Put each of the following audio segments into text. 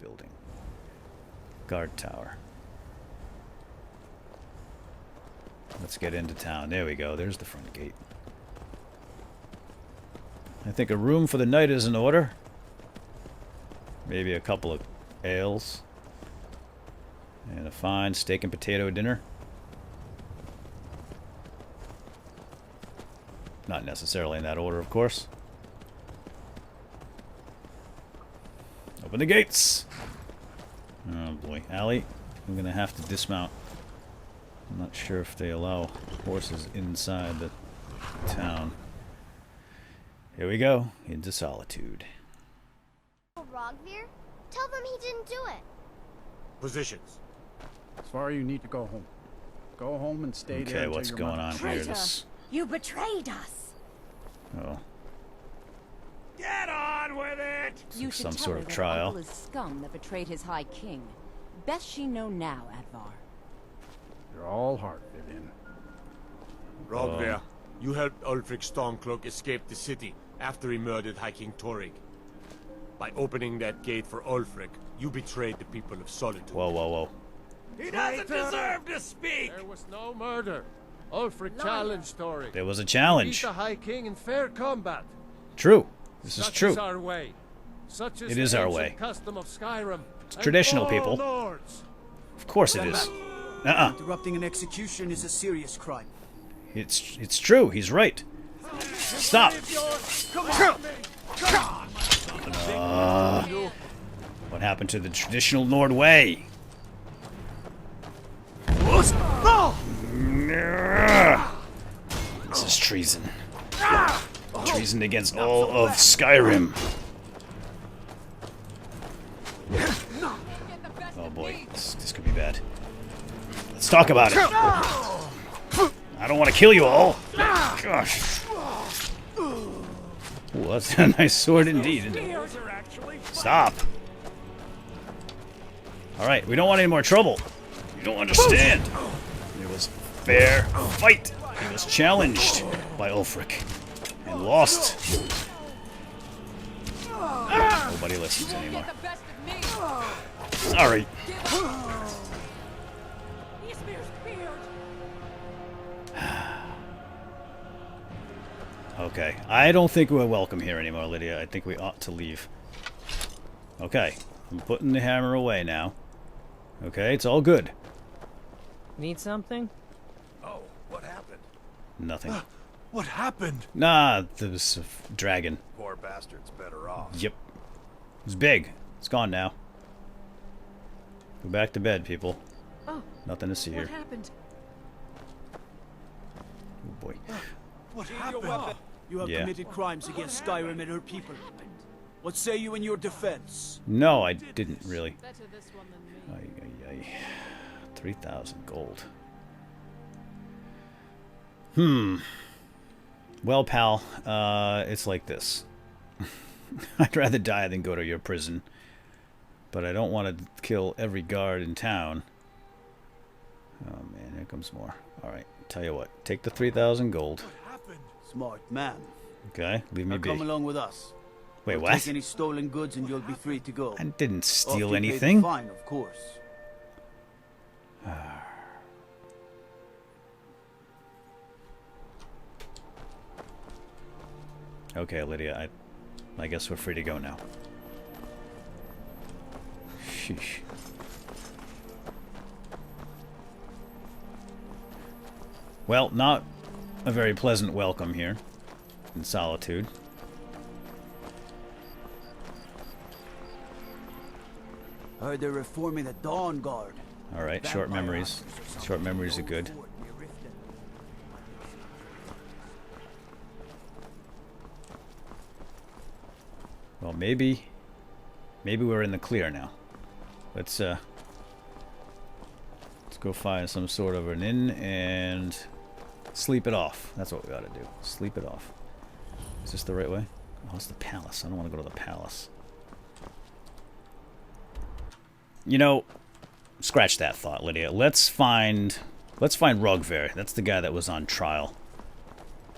building. Guard tower. Let's get into town. There we go. There's the front gate. I think a room for the night is in order. Maybe a couple of ales. And a fine steak and potato dinner. Not necessarily in that order, of course. Open the gates! Oh boy. Allie, I'm going to have to dismount. I'm not sure if they allow horses inside the town. Here we go, into Solitude. Rogvir? Tell them he didn't do it. Positions. Sorry, you need to go home. Go home and stay there. Okay, what's going on here? This... You betrayed us. Oh. Get on with it! You should Some tell sort her of that trial. Uncle is scum that betrayed his high king. Best she know now, Advar. You're all heart, Vivian. Rogvir, you helped Ulfric Stormcloak escape the city after he murdered High King Torrig. By opening that gate for Ulfric, you betrayed the people of Solitude. Whoa, whoa, whoa. He doesn't deserve to speak! There was no murder. Ulfric challenged Torrig. There was a Beat challenge. the High King in fair combat. True. This is Such true. is our way. Such is It is the our ancient way. custom of Skyrim. It's traditional, and people. all Lords. Of course it is. Interrupting an execution is a serious crime. It's true. He's right. Stop. What happened to the traditional Nord way? This is treason. Treason against all of Skyrim. Oh boy, this could be bad. Let's talk about it. I don't want to kill you all. Gosh. Ooh, that's a nice sword indeed, isn't it? Stop. Alright, we don't want any more trouble. You don't understand. It was a fair fight. He was challenged by Ulfric and lost. Nobody listens anymore. Sorry. Okay, I don't think we're welcome here anymore, Lydia. I think we ought to leave. Okay, I'm putting the hammer away now. Okay, it's all good. Need something? Oh, what happened? Nothing. What happened? Nah, there was a dragon. Poor bastard's better off. Yep. It's big. It's gone now. Go back to bed, people. Oh, nothing to see here. What happened? Oh boy. What happened? You have committed crimes against Skyrim and her people. What say you in your defense? No, I didn't really. 3,000 gold. Well, pal, it's like this. I'd rather die than go to your prison. But I don't want to kill every guard in town. Oh man, here comes more. Alright, tell you what. Take the 3,000 gold. Smart man. Okay, leave me be. Come along with us. Wait, We'll what? Take any stolen goods and you'll be free to go. I didn't steal After you pay the anything. fine, of course. Okay, Lydia, I guess we're free to go now. Sheesh. Well, not a very pleasant welcome here in Solitude. Heard they're reforming the Dawn Guard. Alright, short memories. Short memories are good. Well, maybe we're in the clear now. Let's go find some sort of an inn and sleep it off. That's what we gotta do. Sleep it off. Is this the right way? Oh, it's the palace. I don't want to go to the palace. You know, scratch that thought, Lydia. Let's find Rogver. That's the guy that was on trial.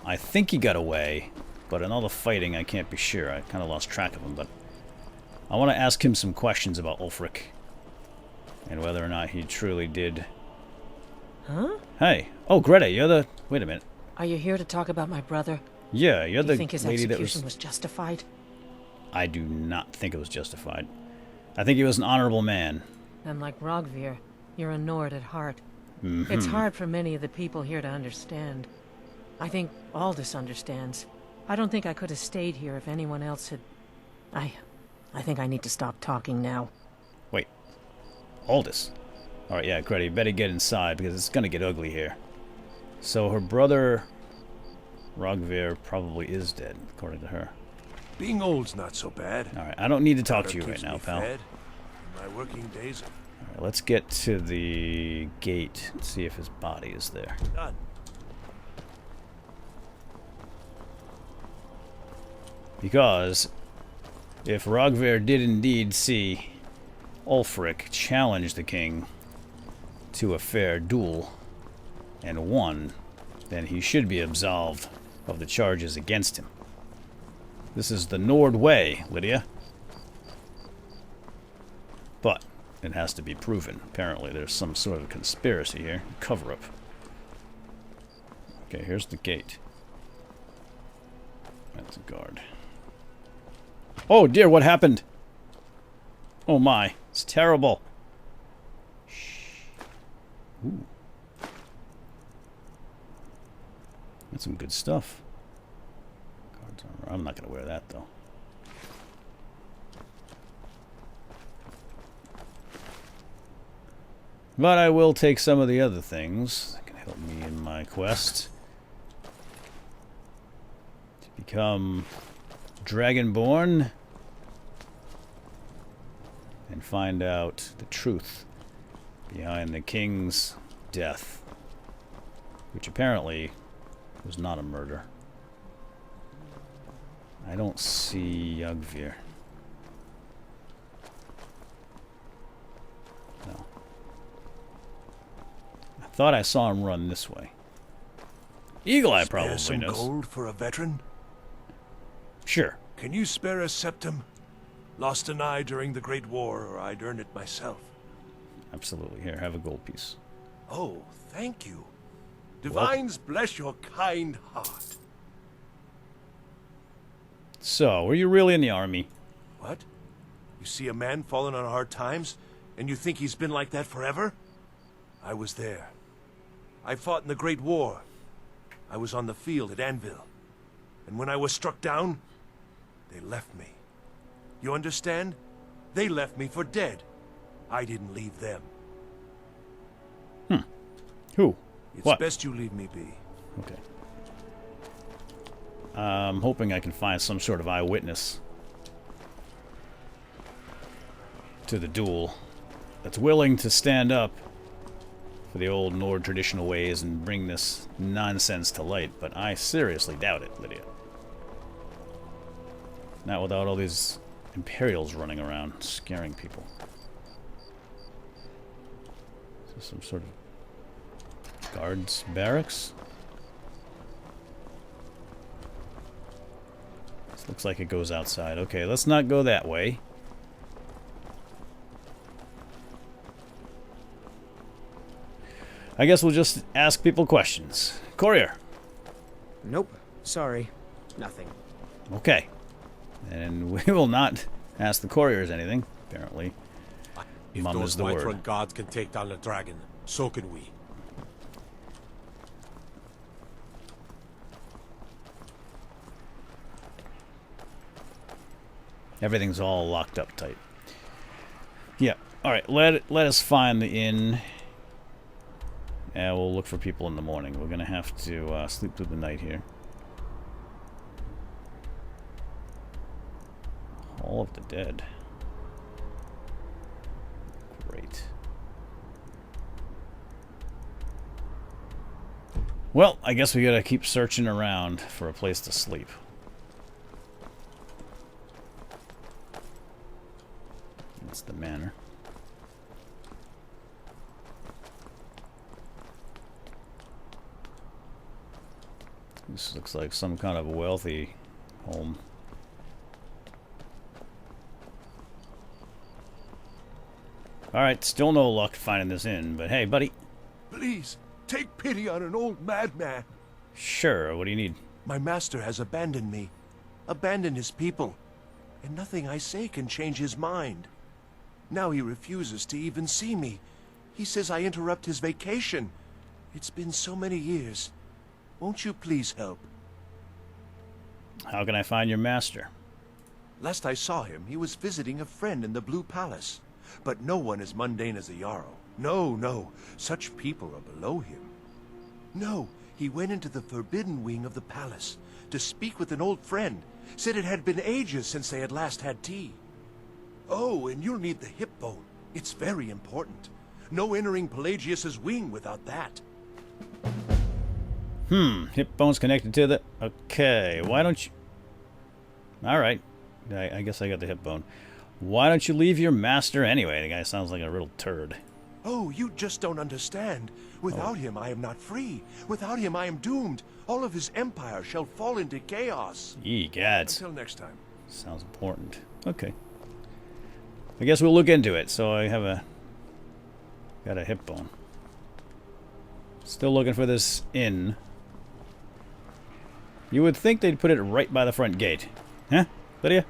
I think he got away, but in all the fighting, I can't be sure. I kind of lost track of him, but I want to ask him some questions about Ulfric. And whether or not he truly did... Huh? Hey. Oh, Greta, you're the... Wait a minute. Are you here to talk about my brother? Yeah, you're Do the you think his lady that execution was justified? I do not think it was justified. I think he was an honorable man. And like Rogvir, you're a Nord at heart. Mm-hmm. It's hard for many of the people here to understand. I think Aldous understands. I don't think I could have stayed here if anyone else had... I think I need to stop talking now. Wait. Aldous. Alright, yeah, Greta, you better get inside because it's gonna get ugly here. So her brother, Rogvir, probably is dead, according to her. Being old's not so bad. Alright, I don't need to talk to you Keeps right now, me pal. fed. My working days Alright, let's get to the gate and see if his body is there. are done. Because if Rogvir did indeed see Ulfric challenge the king to a fair duel and won, then he should be absolved of the charges against him. This is the Nord way, Lydia. But it has to be proven. Apparently there's some sort of conspiracy here. Cover-up. Okay, here's the gate. That's a guard. Oh dear, what happened? Oh my, it's terrible. Shh. Ooh. That's some good stuff. Guards armor. I'm not going to wear that though. But I will take some of the other things that can help me in my quest to become dragonborn and find out the truth behind the king's death, which apparently was not a murder. I don't see Yugvir. No. I thought I saw him run this way. Eagle Eye Spare probably some knows. gold for a veteran? Sure. Can you spare a septum? Lost an eye during the Great War, or I'd earn it myself. Absolutely. Here, have a gold piece. Oh, thank you. Divines bless your kind heart. So, were you really in the army? What? You see a man fallen on hard times, and you think he's been like that forever? I was there. I fought in the Great War. I was on the field at Anvil. And when I was struck down, they left me. You understand? They left me for dead. I didn't leave them. Who? It's What? best you leave me be. Okay. I'm hoping I can find some sort of eyewitness to the duel that's willing to stand up for the old Nord traditional ways and bring this nonsense to light, but I seriously doubt it, Lydia. Not without all these Imperials running around, scaring people. Is this some sort of guards barracks? This looks like it goes outside. Okay, let's not go that way. I guess we'll just ask people questions. Courier. Nope. Sorry. Nothing. Okay. And we will not ask the couriers anything, apparently. If Mum those is the word. Whiterun gods can take down the dragon, so can we. Everything's all locked up tight. Yeah. Alright, let us find the inn. And we'll look for people in the morning. We're going to have to sleep through the night here. Hall of the Dead. Great. Well, I guess we gotta keep searching around for a place to sleep. That's the manor. This looks like some kind of wealthy home. Alright, still no luck finding this inn, but hey, buddy. Please, take pity on an old madman. Sure, what do you need? My master has abandoned me, abandoned his people, and nothing I say can change his mind. Now he refuses to even see me. He says I interrupt his vacation. It's been so many years. Won't you please help? How can I find your master? Last I saw him, he was visiting a friend in the Blue Palace. But no one as mundane as a Jarl. No, no. Such people are below him. No, he went into the forbidden wing of the palace to speak with an old friend. Said it had been ages since they had last had tea. Oh, and you'll need the hip bone. It's very important. No entering Pelagius's wing without that. Hip bone's connected to the... Okay, why don't you... Alright, I guess I got the hip bone. Why don't you leave your master anyway? The guy sounds like a real turd. Oh, you just don't understand. Without him, I am not free. Without him, I am doomed. All of his empire shall fall into chaos. Ye gads. Until next time. Sounds important. Okay. I guess we'll look into it. So I have a... Got a hip bone. Still looking for this inn. You would think they'd put it right by the front gate. Huh? Lydia?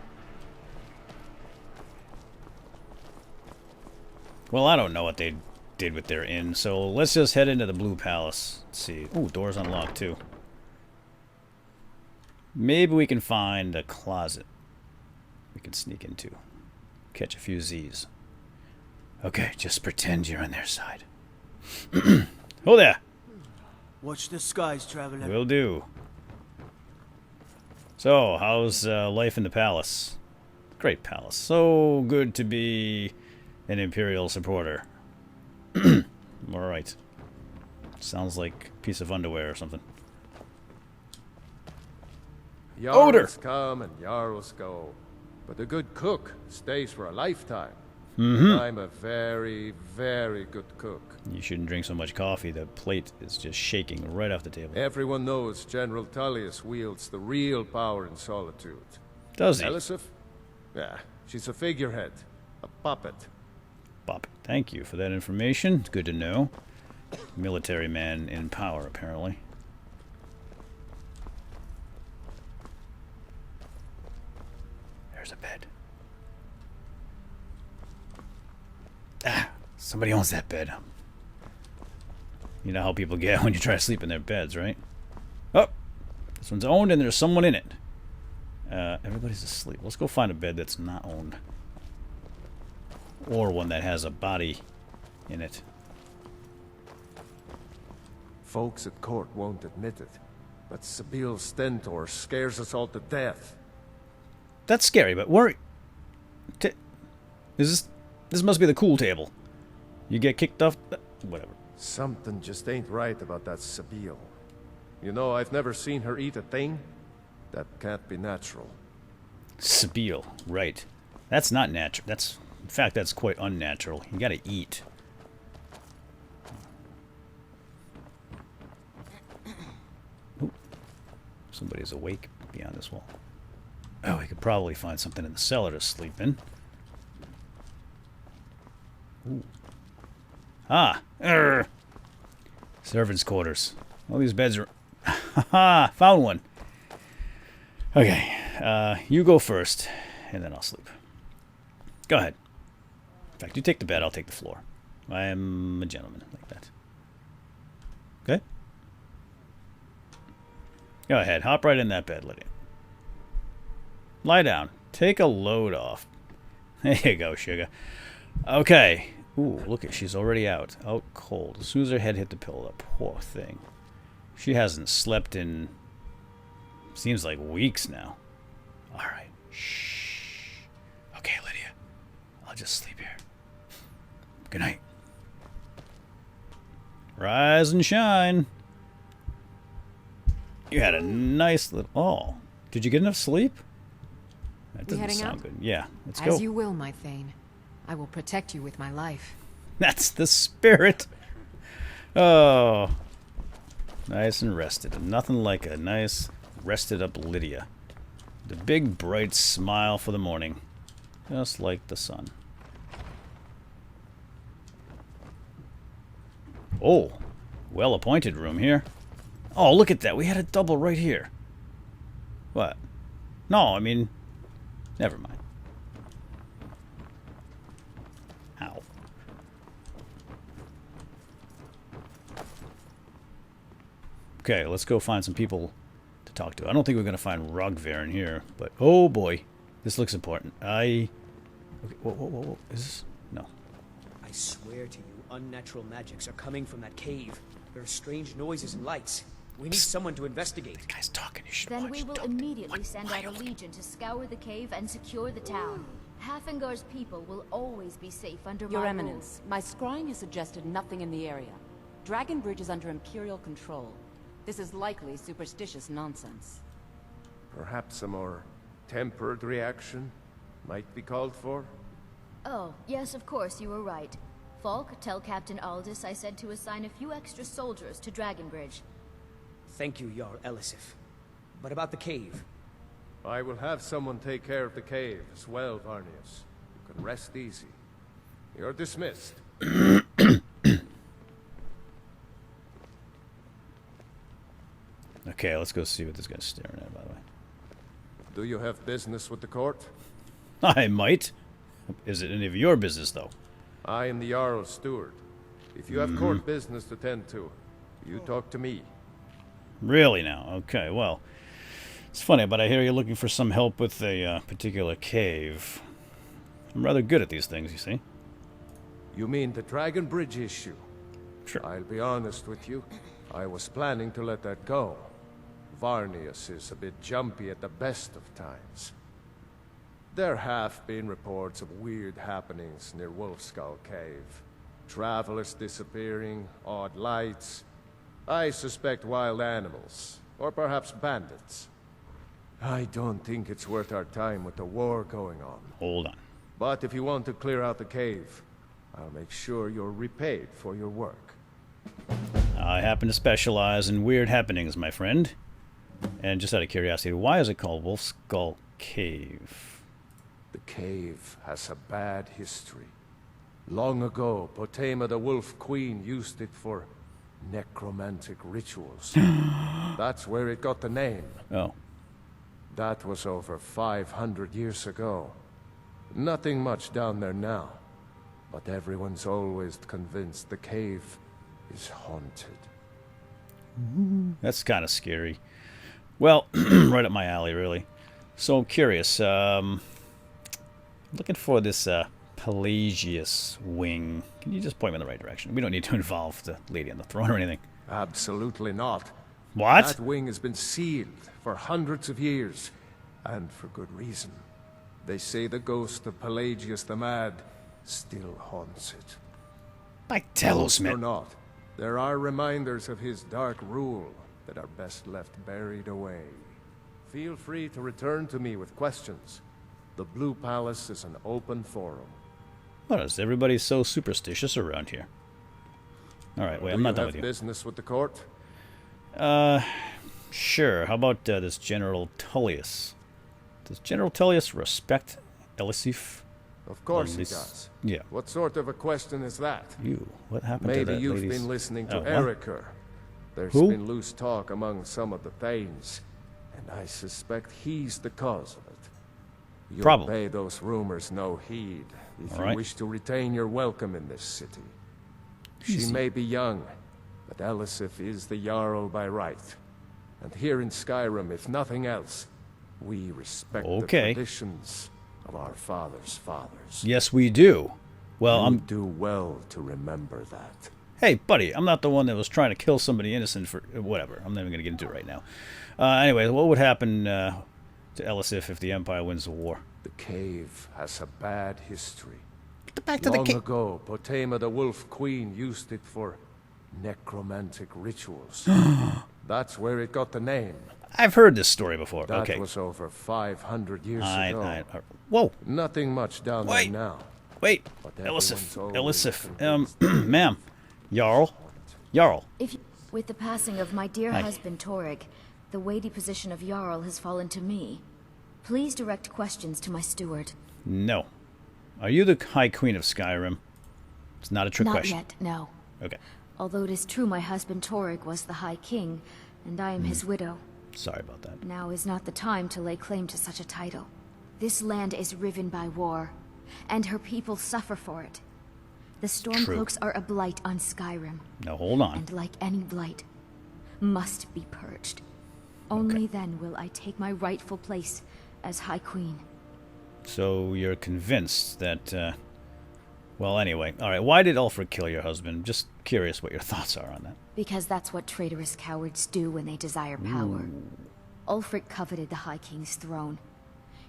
Well, I don't know what they did with their inn, so let's just head into the Blue Palace. Let's see. Ooh, door's unlocked, too. Maybe we can find a closet we can sneak into. Catch a few Z's. Okay, just pretend you're on their side. Oh, there! Watch the skies, traveler. Will do. So, how's life in the palace? Great palace. So good to be an Imperial supporter. Alright. Sounds like a piece of underwear or something. Odor! Jarls come and Jarls go. But a good cook stays for a lifetime. Mm-hmm. I'm a very, very good cook. You shouldn't drink so much coffee. The plate is just shaking right off the table. Everyone knows General Tullius wields the real power in Solitude. Does he? Elisif? Yeah, she's a figurehead. A puppet. Bop. Thank you for that information. It's good to know. Military man in power, apparently. There's a bed. Ah, somebody owns that bed. You know how people get when you try to sleep in their beds, right? Oh, this one's owned and there's someone in it. Everybody's asleep. Let's go find a bed that's not owned. Or one that has a body in it. Folks at court won't admit it, but Sabil Stentor scares us all to death. That's scary, but worry. This must be the cool table. You get kicked off. Whatever. Something just ain't right about that Sabil. You know, I've never seen her eat a thing. That can't be natural. Sabil, right. That's not natural. In fact, that's quite unnatural. You gotta eat. Ooh. Somebody's awake beyond this wall. Oh, we could probably find something in the cellar to sleep in. Ooh. Ah! Urgh. Servants' quarters. All these beds are... Haha! Found one! Okay, you go first, and then I'll sleep. Go ahead. In fact, you take the bed, I'll take the floor. I am a gentleman like that. Okay? Go ahead, hop right in that bed, Lydia. Lie down. Take a load off. There you go, sugar. Okay. Ooh, look at, she's already out. Out cold. As soon as her head hit the pillow, that poor thing. She hasn't slept in... seems like weeks now. Alright. Shh. Okay, Lydia. I'll just sleep here. Good night. Rise and shine. You had a nice little... Oh. Did you get enough sleep? That doesn't sound good. Yeah, let's go. As you will, my Thane. I will protect you with my life. That's the spirit. Oh. Nice and rested. Nothing like a nice, rested up Lydia. The big, bright smile for the morning. Just like the sun. Oh, well-appointed room here. Oh, look at that. We had a double right here. What? No, I mean... Never mind. Ow. Okay, let's go find some people to talk to. I don't think we're going to find Rogver in here, but... Oh, boy. This looks important. Okay, whoa. Is this... No. I swear to you, unnatural magics are coming from that cave. There are strange noises and lights. We need someone to investigate. The guy's talking. You should Then watch. we will immediately send out a legion to scour the cave and secure the town. Hafingar's people will always be safe under Your my Eminence, my scrying has suggested nothing in the area. Dragonbridge is under Imperial control. This is likely superstitious nonsense. Perhaps a more tempered reaction might be called for? Oh, yes, of course, you were right. Falk, tell Captain Aldous I said to assign a few extra soldiers to Dragonbridge. Thank you, Jarl Elisif. But about the cave? I will have someone take care of the cave as well, Varnius. You can rest easy. You're dismissed. Okay, let's go see what this guy's staring at, by the way. Do you have business with the court? I might. Is it any of your business, though? I am the Jarl's steward. If you have court business to tend to, you talk to me. Really now? Okay, well. It's funny, but I hear you're looking for some help with a particular cave. I'm rather good at these things, you see. You mean the Dragon Bridge issue? Sure. I'll be honest with you. I was planning to let that go. Varnius is a bit jumpy at the best of times. There have been reports of weird happenings near Wolfskull Cave. Travelers disappearing, odd lights. I suspect wild animals, or perhaps bandits. I don't think it's worth our time with the war going on. Hold on. But if you want to clear out the cave, I'll make sure you're repaid for your work. I happen to specialize in weird happenings, my friend. And just out of curiosity, why is it called Wolfskull Cave? The cave has a bad history. Long ago, Potema the Wolf Queen used it for necromantic rituals. That's where it got the name. Oh. That was over 500 years ago. Nothing much down there now. But everyone's always convinced the cave is haunted. That's kind of scary. Well, right up my alley, really. So I'm curious. Looking for this Pelagius wing. Can you just point me in the right direction? We don't need to involve the lady on the throne or anything. Absolutely not. What? That wing has been sealed for hundreds of years, and for good reason. They say the ghost of Pelagius the Mad still haunts it. By Telos, Ghost or man. not, there are reminders of his dark rule that are best left buried away. Feel free to return to me with questions. The Blue Palace is an open forum. What is everybody so superstitious around here? Alright, wait, I'm not done with you. Business with the court? Sure. How about this General Tullius? Does General Tullius respect Elisif? Of course he This- does. Yeah. What sort of a question is that? You. What happened to Maybe that you've lady's... been listening to Oh, what? Eriker. There's Who? been loose talk among some of the Thanes, and I suspect he's the cause of it. You'll Probably. pay those rumors no heed if All you right. wish to retain your welcome in this city. She Easy. may be young, but Elisif is the Jarl by right. And here in Skyrim, if nothing else, we respect Okay. the traditions of our fathers' fathers. Yes, we do. Well, You do well to remember that. Hey, buddy, I'm not the one that was trying to kill somebody innocent for... Whatever. I'm not even going to get into it right now. Anyway, what would happen to Elisif if the Empire wins the war? The cave has a bad history. Get back to the Long cave. ago, Potema the Wolf Queen used it for necromantic rituals. That's where it got the name. I've heard this story before. That Okay. was over 500 years I- ago. Whoa. Nothing much down Wait. there now. Wait. But Elisif. everyone's always Elisif. Ma'am. Jarl. Jarl. With the passing of my dear Hi. husband Torrig, the weighty position of Jarl has fallen to me. Please direct questions to my steward. No. Are you the High Queen of Skyrim? It's not a trick Not question. yet, no. Okay. Although it is true my husband Torek was the High King, and I am his widow. Sorry about that. Now is not the time to lay claim to such a title. This land is riven by war, and her people suffer for it. The Stormcloaks are a blight on Skyrim. Now hold on. And like any blight, must be purged. Only then will I take my rightful place as High Queen. So you're convinced that, well, anyway. Alright, why did Ulfric kill your husband? Just curious what your thoughts are on that. Because that's what traitorous cowards do when they desire power. Ulfric coveted the High King's throne.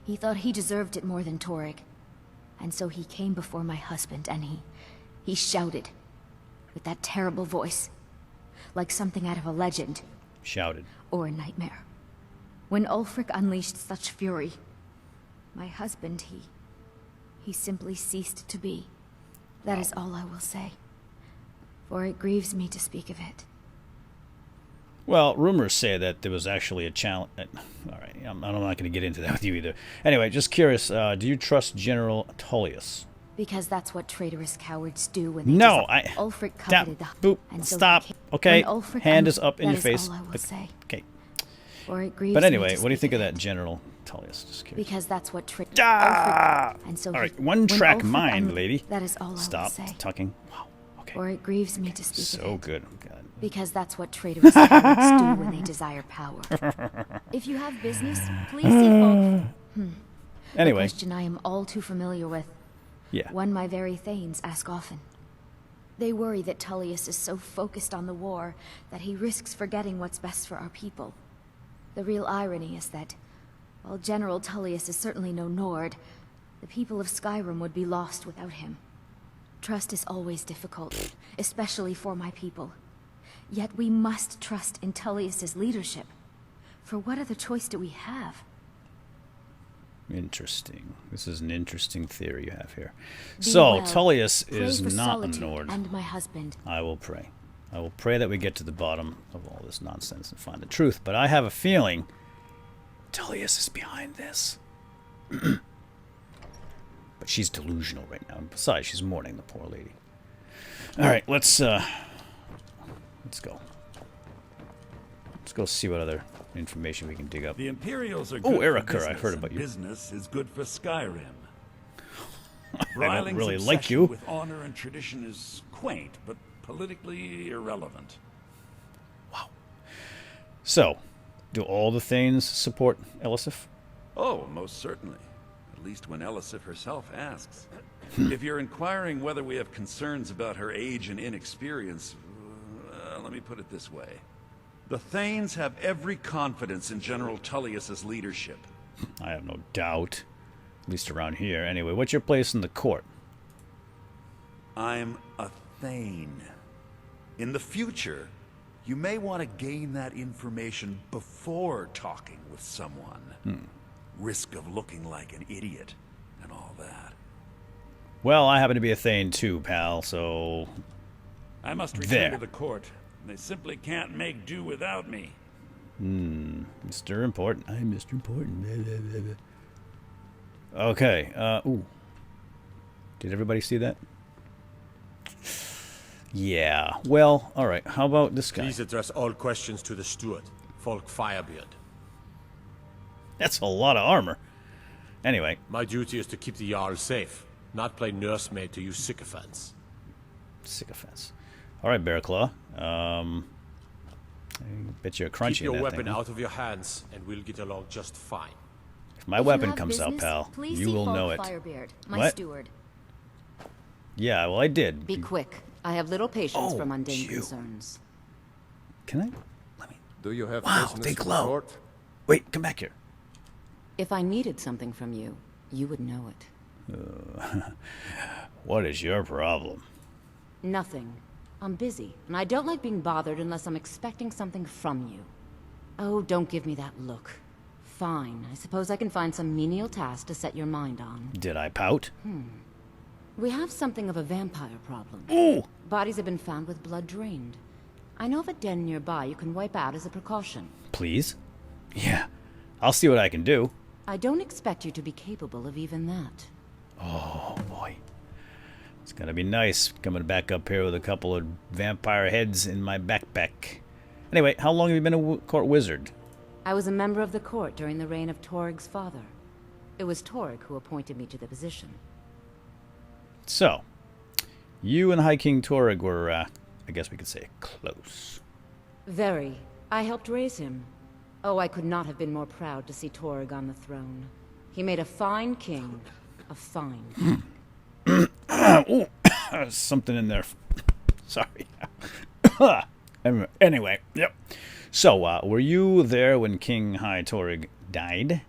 He thought he deserved it more than Torek. And so he came before my husband and he shouted. With that terrible voice. Like something out of a legend. Shouted. Or a nightmare. When Ulfric unleashed such fury, my husband, he simply ceased to be. That is all I will say. For it grieves me to speak of it. Well, rumors say that there was actually a challenge. Alright, I'm not going to get into that with you either. Anyway, just curious, do you trust General Tullius? Because that's what traitorous cowards do when they Ulfric coveted the... Boop, and so stop. Okay, hand is up in your that face. Is all I will say. Okay. For it grieves but anyway, me what do you think of that General Tullius? Just curious. Because that's what and so Alright, one track mind, lady. That is all Stop I will say. talking. Wow, okay. For it grieves me to speak of it. So good. God. Because that's what traitorous cowards do when they desire power. If you have business, please see Falk. Anyway. A question I am all too familiar with. Yeah. One my very thanes ask often. They worry that Tullius is so focused on the war that he risks forgetting what's best for our people. The real irony is that, while General Tullius is certainly no Nord, the people of Skyrim would be lost without him. Trust is always difficult, especially for my people. Yet we must trust in Tullius's leadership. For what other choice do we have? Interesting. This is an interesting theory you have here. So, Tullius is not a Nord. And my husband. I will pray. I will pray that we get to the bottom of all this nonsense and find the truth. But I have a feeling Tullius is behind this. But she's delusional right now. And besides, she's mourning, the poor lady. Alright, let's go. Let's go see what other information we can dig up. The Imperials are good Erica, for business, I've heard about you. Business is good for Skyrim. I don't really like you. With honor and tradition is quaint, but politically irrelevant. Wow. So, do all the Thanes support Elisif? Oh, most certainly. At least when Elisif herself asks. If you're inquiring whether we have concerns about her age and inexperience, let me put it this way. The Thanes have every confidence in General Tullius's leadership. I have no doubt. At least around here. Anyway, what's your place in the court? I'm a Thane. In the future, you may want to gain that information before talking with someone. Risk of looking like an idiot and all that. Well, I happen to be a Thane too, pal, so... I must return to the court. They simply can't make do without me. Mr. Important. I'm Mr. Important. Blah, blah, blah, blah. Okay, ooh. Did everybody see that? Yeah, well, alright. How about this guy? Please address all questions to the steward, Falk Firebeard. That's a lot of armor. Anyway. My duty is to keep the Jarl safe, not play nursemaid to you sycophants. Sycophants. Alright, Bearclaw. I bet you're crunchy. Keep your weapon out of your hands, and we'll get along just fine. If my weapon comes out, pal, you will know it. Firebeard, my what? Steward. Yeah, well, I did. Be quick. I have little patience for mundane concerns. Can I? Let me. Do you have wow, business they in the glow. court? Wait, come back here. If I needed something from you, you would know it. What is your problem? Nothing. I'm busy, and I don't like being bothered unless I'm expecting something from you. Oh, don't give me that look. Fine, I suppose I can find some menial task to set your mind on. Did I pout? We have something of a vampire problem. Ooh! Bodies have been found with blood drained. I know of a den nearby you can wipe out as a precaution. Please? Yeah. I'll see what I can do. I don't expect you to be capable of even that. Oh, boy. It's gonna be nice coming back up here with a couple of vampire heads in my backpack. Anyway, how long have you been a court wizard? I was a member of the court during the reign of Torig's father. It was Torig who appointed me to the position. So, you and High King Torig were, I guess we could say, close. Very. I helped raise him. Oh, I could not have been more proud to see Torig on the throne. He made a fine king. A fine. Ooh, something in there. Sorry. Anyway, yep. So, were you there when King High Torig died?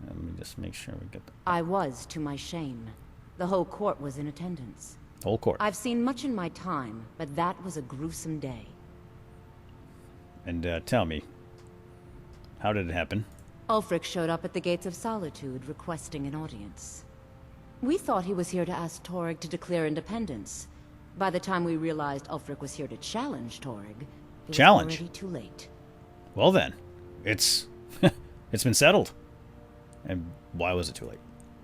Let me just make sure we get that. I was, to my shame. The whole court was in attendance. Whole court. I've seen much in my time, but that was a gruesome day. And tell me, how did it happen? Ulfric showed up at the gates of Solitude requesting an audience. We thought he was here to ask Torig to declare independence. By the time we realized Ulfric was here to challenge Torig, it was already too late. Well then, it's it's been settled. And why was it too late?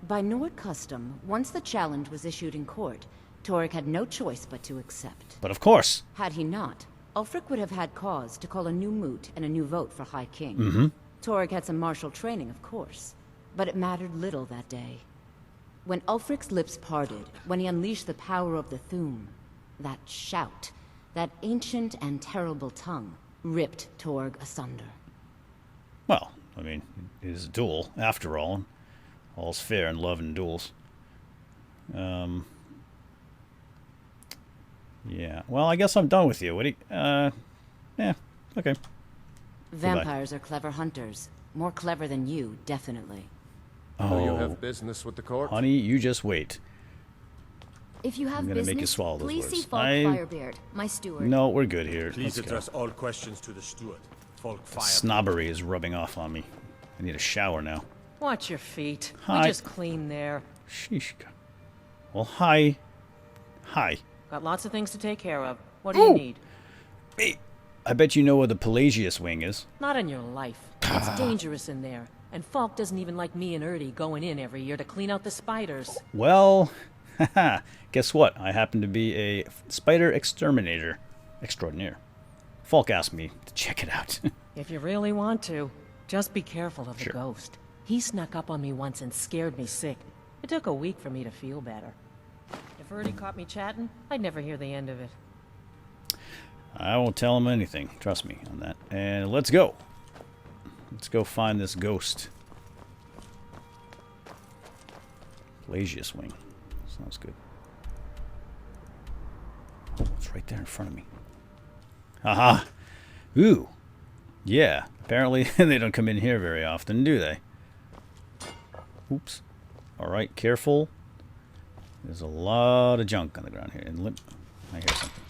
By Nord custom, once the challenge was issued in court, Torig had no choice but to accept. But of course. Had he not, Ulfric would have had cause to call a new moot and a new vote for High King. Mm-hmm. Torig had some martial training, of course, but it mattered little that day. When Ulfric's lips parted, when he unleashed the power of the Thu'um, that shout, that ancient and terrible tongue, ripped Torg asunder. Well, I mean, it is a duel, after all. All's fair in love and duels. Yeah. Well, I guess I'm done with you. What do you... yeah, okay. Vampires are clever hunters. More clever than you, definitely. Oh, you have business with the court? Honey, you just wait. If you have business, make you swallow those please words. see Falk Firebeard, my steward. No, we're good here. Please Let's address go. all questions to the steward. Falk Firebeard. Snobbery is rubbing off on me. I need a shower now. Watch your feet. Hi. We just clean there. Sheesh. Well, hi. Hi. Got lots of things to take care of. What do you need? Hey, I bet you know where the Pelagius wing is. Not in your life. It's dangerous in there. And Falk doesn't even like me and Erdy going in every year to clean out the spiders. Well, haha. Guess what? I happen to be a spider exterminator extraordinaire. Falk asked me to check it out. If you really want to, just be careful of the Sure. ghost. He snuck up on me once and scared me sick. It took a week for me to feel better. If Erdy caught me chatting, I'd never hear the end of it. I won't tell him anything. Trust me on that. And let's go. Let's go find this ghost. Pelagius wing. Sounds good. Oh, it's right there in front of me. Haha. Ooh. Yeah. Apparently they don't come in here very often, do they? Oops. Alright, careful. There's a lot of junk on the ground here. And I hear something.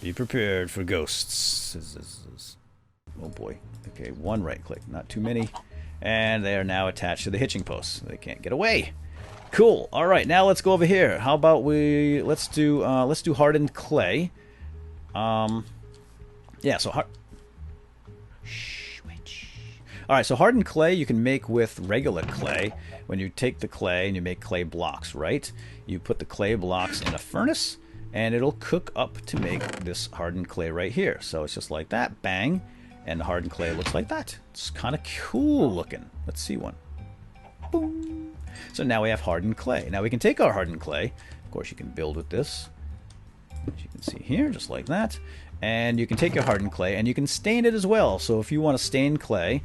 Be prepared for ghosts. Oh boy. Okay, one right click, not too many. And they are now attached to the hitching posts. They can't get away. Cool. All right, now let's go over here. How about let's do hardened clay. Yeah, so all right, so hardened clay you can make with regular clay. When you take the clay and you make clay blocks, right? You put the clay blocks in a furnace and it'll cook up to make this hardened clay right here. So it's just like that, bang, and the hardened clay looks like that. It's kind of cool looking. Let's see one. Boom. So now we have hardened clay. Now we can take our hardened clay. Of course, you can build with this. As you can see here, just like that. And you can take your hardened clay and you can stain it as well. So if you want to stain clay,